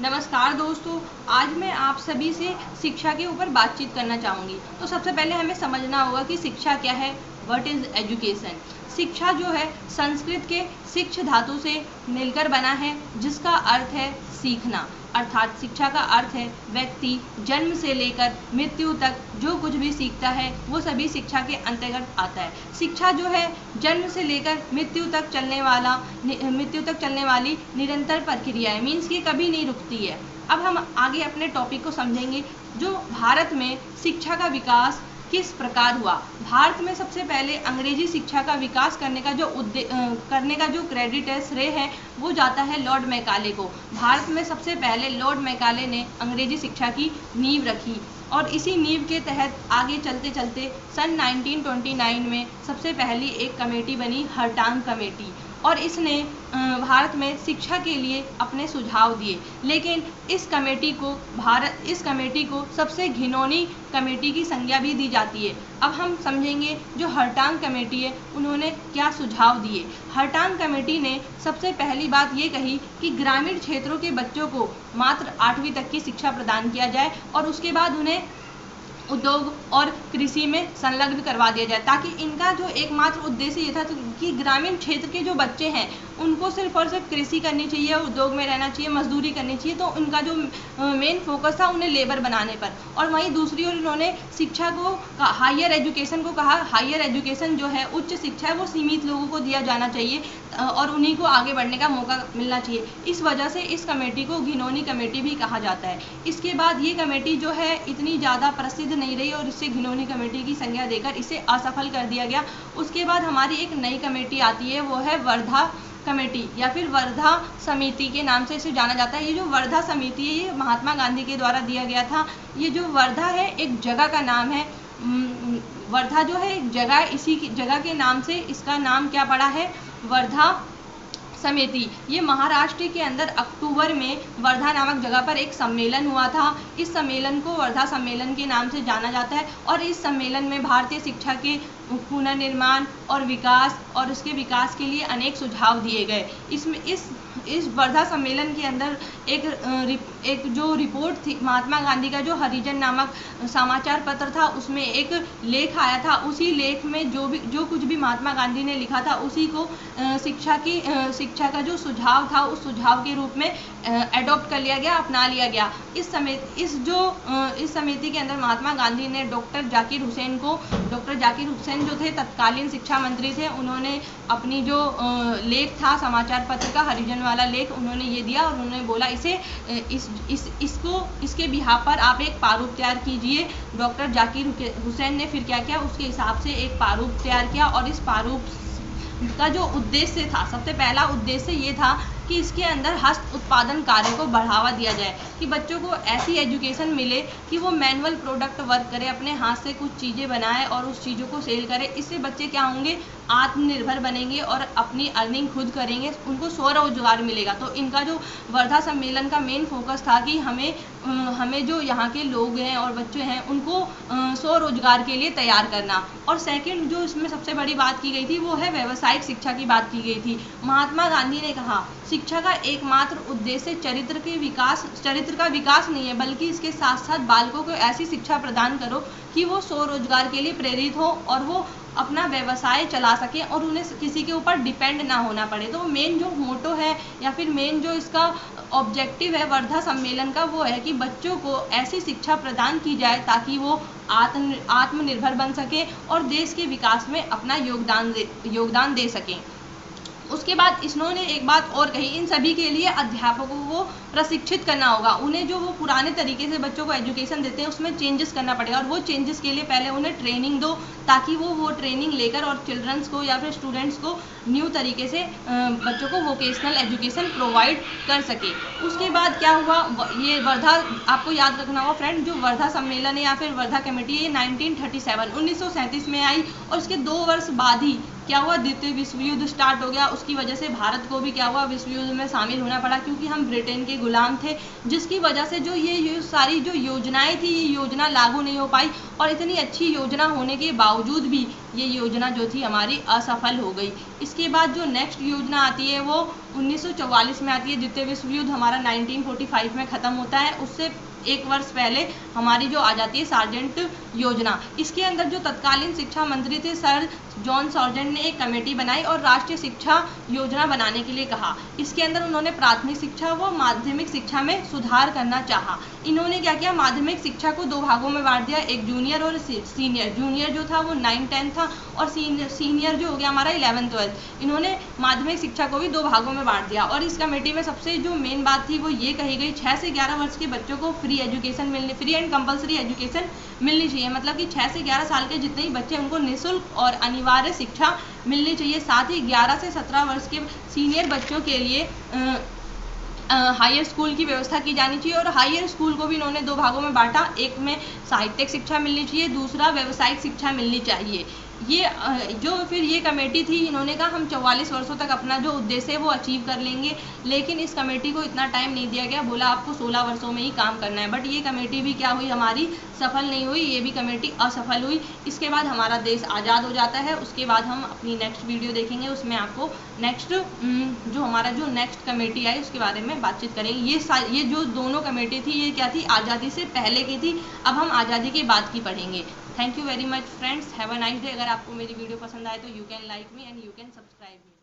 नमस्कार दोस्तों, आज मैं आप सभी से शिक्षा के ऊपर बातचीत करना चाहूँगी। तो सबसे पहले हमें समझना होगा कि शिक्षा क्या है। What is education. शिक्षा जो है संस्कृत के शिक्ष धातु से मिलकर बना है, जिसका अर्थ है सीखना। अर्थात शिक्षा का अर्थ है व्यक्ति जन्म से लेकर मृत्यु तक जो कुछ भी सीखता है वो सभी शिक्षा के अंतर्गत आता है। शिक्षा जो है जन्म से लेकर मृत्यु तक चलने वाली निरंतर प्रक्रिया है, मीन्स कि कभी नहीं रुकती है। अब हम आगे अपने टॉपिक को समझेंगे। जो भारत में शिक्षा का विकास किस प्रकार हुआ। भारत में सबसे पहले अंग्रेजी शिक्षा का विकास करने का जो क्रेडिट है, श्रेय है, वो जाता है लॉर्ड मैकाले को। भारत में सबसे पहले लॉर्ड मैकाले ने अंग्रेजी शिक्षा की नींव रखी और इसी नींव के तहत आगे चलते चलते सन 1929 में सबसे पहली एक कमेटी बनी, हर्टांग कमेटी, और इसने भारत में शिक्षा के लिए अपने सुझाव दिए। लेकिन इस कमेटी को सबसे घिनौनी कमेटी की संज्ञा भी दी जाती है। अब हम समझेंगे जो हर्टांग कमेटी है उन्होंने क्या सुझाव दिए। हर्टांग कमेटी ने सबसे पहली बात ये कही कि ग्रामीण क्षेत्रों के बच्चों को मात्र 8वीं तक की शिक्षा प्रदान किया जाए और उसके बाद उन्हें उद्योग और कृषि में संलग्न करवा दिया जाए, ताकि इनका जो एकमात्र उद्देश्य ये था कि ग्रामीण क्षेत्र के जो बच्चे हैं उनको सिर्फ और सिर्फ कृषि करनी चाहिए, उद्योग में रहना चाहिए, मजदूरी करनी चाहिए। तो उनका जो मेन फोकस था उन्हें लेबर बनाने पर। और वहीं दूसरी ओर उन्होंने शिक्षा को हायर एजुकेशन को कहा, हायर एजुकेशन जो है उच्च शिक्षा है वो सीमित लोगों को दिया जाना चाहिए और उन्हीं को आगे बढ़ने का मौका मिलना चाहिए। इस वजह से इस कमेटी को घिनौनी कमेटी भी कहा जाता है। इसके बाद ये कमेटी जो है इतनी ज़्यादा प्रसिद्ध नहीं रही और इससे घिनौनी कमेटी की संज्ञा देकर इसे असफल कर दिया गया। उसके बाद हमारी एक नई कमेटी आती है, वो है वर्धा कमेटी या फिर वर्धा समिति के नाम से इसे जाना जाता है। ये जो वर्धा समिति है ये महात्मा गांधी के द्वारा दिया गया था। ये जो वर्धा है एक जगह का नाम है। वर्धा जो है एक जगह, इसी की जगह के नाम से इसका नाम क्या पड़ा है, वर्धा समिति। ये महाराष्ट्र के अंदर अक्टूबर में वर्धा नामक जगह पर एक सम्मेलन हुआ था। इस सम्मेलन को वर्धा सम्मेलन के नाम से जाना जाता है और इस सम्मेलन में भारतीय शिक्षा के पुनर्निर्माण और विकास और उसके विकास के लिए अनेक सुझाव दिए गए। इसमें इस वर्धा सम्मेलन के अंदर एक जो रिपोर्ट थी महात्मा गांधी का, जो हरिजन नामक समाचार पत्र था, उसमें एक लेख आया था। उसी लेख में जो कुछ भी महात्मा गांधी ने लिखा था उसी को शिक्षा का जो सुझाव था उस सुझाव के रूप में एडॉप्ट कर लिया गया, अपना लिया गया। इस समिति के अंदर महात्मा गांधी ने डॉक्टर जाकिर हुसैन जो थे तत्कालीन शिक्षा मंत्री थे, उन्होंने अपनी जो लेख था समाचार पत्र का, हरिजन वाला लेख, उन्होंने ये दिया और उन्होंने बोला इसके बिहाफ पर आप एक प्रारूप तैयार कीजिए। डॉक्टर जाकिर हुसैन ने फिर क्या किया, उसके हिसाब से एक प्रारूप तैयार किया और इस प्रारूप का जो उद्देश्य था, सबसे पहला उद्देश्य ये था कि इसके अंदर हस्त उत्पादन कार्य को बढ़ावा दिया जाए, कि बच्चों को ऐसी एजुकेशन मिले कि वो मैनुअल प्रोडक्ट वर्क करे, अपने हाथ से कुछ चीज़ें बनाए और उस चीज़ों को सेल करे। इससे बच्चे क्या होंगे, आत्मनिर्भर बनेंगे और अपनी अर्निंग खुद करेंगे, उनको स्वरोजगार मिलेगा। तो इनका जो वर्धा सम्मेलन का मेन फोकस था कि हमें जो यहाँ के लोग हैं और बच्चे हैं उनको स्वरोजगार के लिए तैयार करना। और सेकंड जो इसमें सबसे बड़ी बात की गई थी वो है व्यावसायिक शिक्षा की बात की गई थी। महात्मा गांधी ने कहा शिक्षा का एकमात्र उद्देश्य चरित्र का विकास नहीं है, बल्कि इसके साथ साथ बालकों को ऐसी शिक्षा प्रदान करो कि वो स्वरोजगार के लिए प्रेरित हो और वो अपना व्यवसाय चला सके और उन्हें किसी के ऊपर डिपेंड ना होना पड़े। तो मेन जो मोटो है या फिर मेन जो इसका ऑब्जेक्टिव है वर्धा सम्मेलन का, वो है कि बच्चों को ऐसी शिक्षा प्रदान की जाए ताकि वो आत्मनिर्भर बन सके और देश के विकास में अपना योगदान दे सकें। उसके बाद इन्होंने एक बात और कही, इन सभी के लिए अध्यापकों को प्रशिक्षित करना होगा। उन्हें जो वो पुराने तरीके से बच्चों को एजुकेशन देते हैं उसमें चेंजेस करना पड़ेगा और वो चेंजेस के लिए पहले उन्हें ट्रेनिंग दो, ताकि वो ट्रेनिंग लेकर और चिल्ड्रंस को या फिर स्टूडेंट्स को न्यू तरीके से बच्चों को वोकेशनल एजुकेशन प्रोवाइड कर सके। उसके बाद क्या हुआ, ये वर्धा, आपको याद रखना होगा फ्रेंड, जो वर्धा सम्मेलन है या फिर वर्धा कमेटी ये 1937 में आई और इसके 2 वर्ष बाद ही क्या हुआ, द्वितीय विश्व युद्ध स्टार्ट हो गया। उसकी वजह से भारत को भी क्या हुआ, विश्व युद्ध में शामिल होना पड़ा, क्योंकि हम ब्रिटेन के गुलाम थे, जिसकी वजह से जो ये सारी जो योजनाएं थी ये योजना लागू नहीं हो पाई और इतनी अच्छी योजना होने के बावजूद भी ये योजना जो थी हमारी असफल हो गई। इसके बाद जो नेक्स्ट योजना आती है वो 1944 में आती है। द्वितीय विश्व युद्ध हमारा 1945 में ख़त्म होता है। उससे एक वर्ष पहले हमारी जो आ जाती है सार्जेंट योजना। इसके अंदर जो तत्कालीन शिक्षा मंत्री थे सर जॉन सार्जेंट ने एक कमेटी बनाई और राष्ट्रीय शिक्षा योजना बनाने के लिए कहा। इसके अंदर उन्होंने प्राथमिक शिक्षा व माध्यमिक शिक्षा में सुधार करना चाहा। इन्होंने क्या किया, माध्यमिक शिक्षा को दो भागों में बांट दिया, एक जूनियर और सीनियर। जूनियर जो था वो 9-10 था और सीनियर जो हो गया हमारा 11-12। इन्होंने माध्यमिक शिक्षा को भी दो भागों में बांट दिया। और इस कमेटी में सबसे जो मेन बात थी वो ये कही गई 6 से 11 वर्ष के बच्चों को फ्री एंड कंपलसरी एजुकेशन मिलनी चाहिए। मतलब कि 6 से 11 साल के जितने ही बच्चे उनको निःशुल्क और अनिवार्य शिक्षा मिलनी चाहिए। साथ ही 11 से 17 वर्ष के सीनियर बच्चों के लिए हायर स्कूल की व्यवस्था की जानी चाहिए। और हायर स्कूल को भी इन्होंने दो भागों में बांटा, एक में साहित्यिक शिक्षा मिलनी चाहिए, दूसरा व्यावसायिक शिक्षा मिलनी चाहिए। ये जो फिर ये कमेटी थी, इन्होंने कहा हम 44 वर्षों तक अपना जो उद्देश्य है वो अचीव कर लेंगे। लेकिन इस कमेटी को इतना टाइम नहीं दिया गया, बोला आपको 16 वर्षों में ही काम करना है। बट ये कमेटी भी क्या हुई, हमारी सफल नहीं हुई, ये भी कमेटी असफल हुई। इसके बाद हमारा देश आज़ाद हो जाता है। उसके बाद हम अपनी नेक्स्ट वीडियो देखेंगे, उसमें आपको नेक्स्ट जो हमारा जो नेक्स्ट कमेटी आई उसके बारे में बातचीत करेंगे। ये जो दोनों कमेटी थी ये क्या थी, आज़ादी से पहले की थी। अब हम आज़ादी के बाद की पढ़ेंगे। Thank you very much friends, have a nice day. अगर आपको मेरी वीडियो पसंद आए तो you can like me and you can subscribe me.